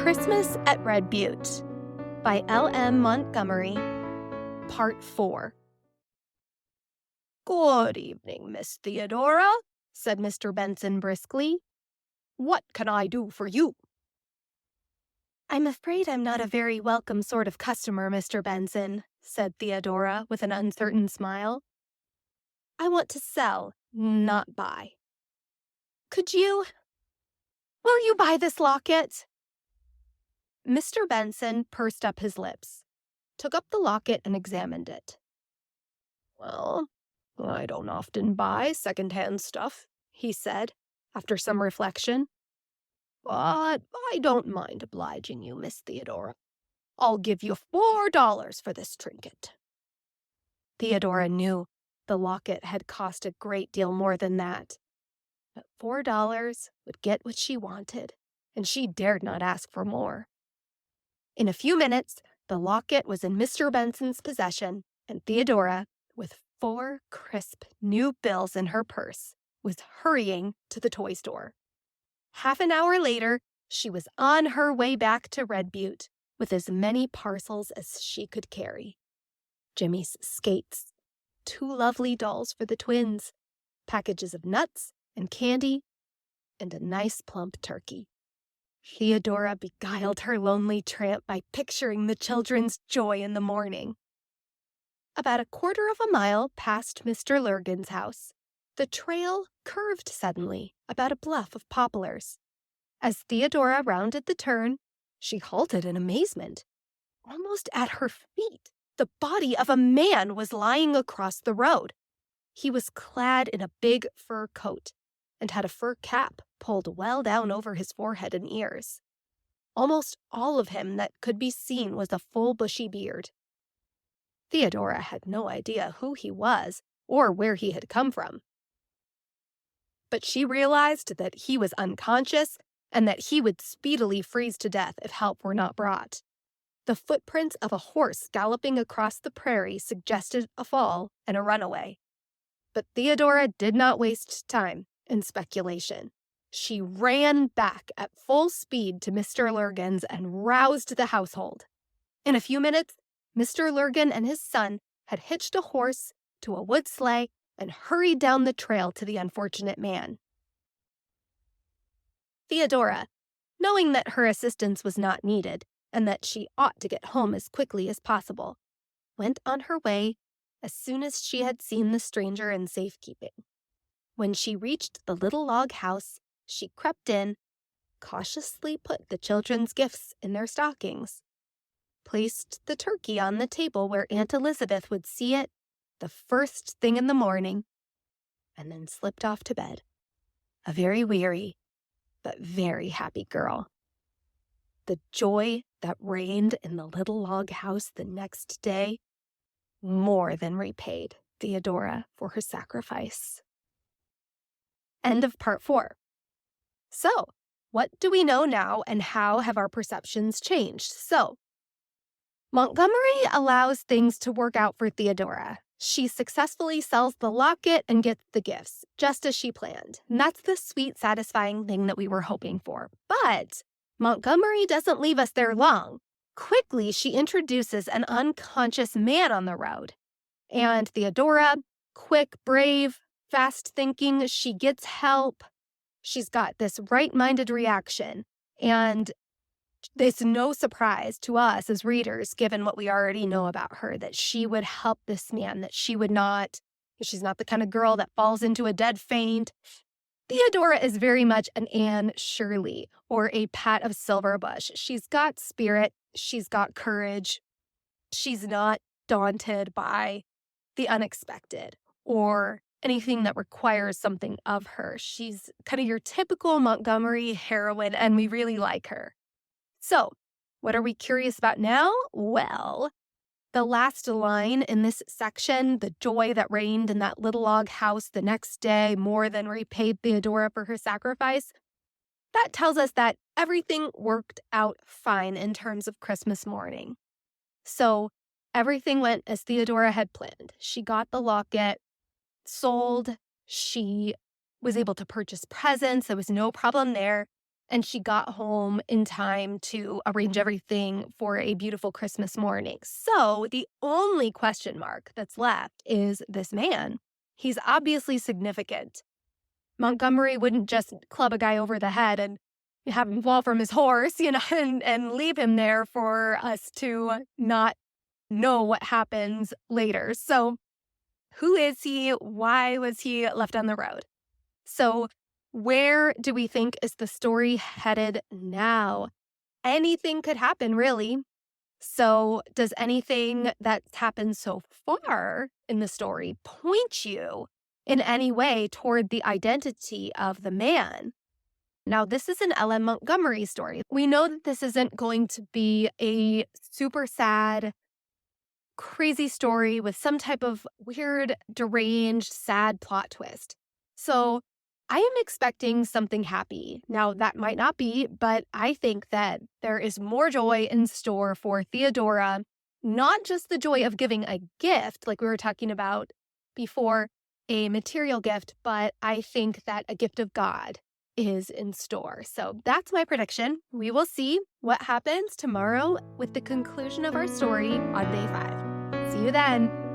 Christmas at Red Butte by L.M. Montgomery, Part 4. "Good evening, Miss Theodora," said Mr. Benson briskly. "What can I do for you?" "I'm afraid I'm not a very welcome sort of customer, Mr. Benson," said Theodora with an uncertain smile. "I want to sell, not buy. Will you buy this locket?" Mr. Benson pursed up his lips, took up the locket and examined it. "Well, I don't often buy second-hand stuff," he said, after some reflection. "But I don't mind obliging you, Miss Theodora. I'll give you $4 for this trinket." Theodora knew the locket had cost a great deal more than that. But $4 would get what she wanted, and she dared not ask for more. In a few minutes, the locket was in Mr. Benson's possession, and Theodora, with 4 crisp new bills in her purse, was hurrying to the toy store. Half an hour later, she was on her way back to Red Butte with as many parcels as she could carry. Jimmy's skates, 2 lovely dolls for the twins, packages of nuts and candy, and a nice plump turkey. Theodora beguiled her lonely tramp by picturing the children's joy in the morning. About a quarter of a mile past Mr. Lurgan's house, the trail curved suddenly about a bluff of poplars. As Theodora rounded the turn, she halted in amazement. Almost at her feet, the body of a man was lying across the road. He was clad in a big fur coat and had a fur cap pulled well down over his forehead and ears. Almost all of him that could be seen was a full bushy beard. Theodora had no idea who he was or where he had come from. But she realized that he was unconscious and that he would speedily freeze to death if help were not brought. The footprints of a horse galloping across the prairie suggested a fall and a runaway. But Theodora did not waste time in speculation. She ran back at full speed to Mr. Lurgan's and roused the household. In a few minutes, Mr. Lurgan and his son had hitched a horse to a wood sleigh and hurried down the trail to the unfortunate man. Theodora, knowing that her assistance was not needed and that she ought to get home as quickly as possible, went on her way as soon as she had seen the stranger in safekeeping. When she reached the little log house, she crept in, cautiously put the children's gifts in their stockings, placed the turkey on the table where Aunt Elizabeth would see it the first thing in the morning, and then slipped off to bed, a very weary but very happy girl. The joy that reigned in the little log house the next day more than repaid Theodora for her sacrifice. End of Part 4. So, what do we know now and how have our perceptions changed? So, Montgomery allows things to work out for Theodora. She successfully sells the locket and gets the gifts, just as she planned. And that's the sweet, satisfying thing that we were hoping for. But Montgomery doesn't leave us there long. Quickly, she introduces an unconscious man on the road. And Theodora, quick, brave, fast-thinking, she gets help. She's got this right-minded reaction. And it's no surprise to us as readers, given what we already know about her, that she would help this man, that she's not the kind of girl that falls into a dead faint. Theodora is very much an Anne Shirley or a Pat of Silverbush. She's got spirit. She's got courage. She's not daunted by the unexpected or anything that requires something of her. She's kind of your typical Montgomery heroine, and we really like her. So, what are we curious about now? Well, the last line in this section, the joy that reigned in that little log house the next day more than repaid Theodora for her sacrifice, that tells us that everything worked out fine in terms of Christmas morning. So, everything went as Theodora had planned. She got the locket sold. She was able to purchase presents. There was no problem there. and she got home in time to arrange everything for a beautiful Christmas morning. So the only question mark that's left is this man. He's obviously significant. Montgomery wouldn't just club a guy over the head and have him fall from his horse, and leave him there for us to not know what happens later. So who is he? Why was he left on the road? So where do we think is the story headed now? Anything could happen, really. So does anything that's happened so far in the story point you in any way toward the identity of the man? Now, this is an L.M. Montgomery story. We know that this isn't going to be a super sad, crazy story with some type of weird, deranged, sad plot twist. So I am expecting something happy. Now, that might not be, but I think that there is more joy in store for Theodora, not just the joy of giving a gift, like we were talking about before, a material gift, but I think that a gift of God is in store. So that's my prediction. We will see what happens tomorrow with the conclusion of our story on day 5. See you then.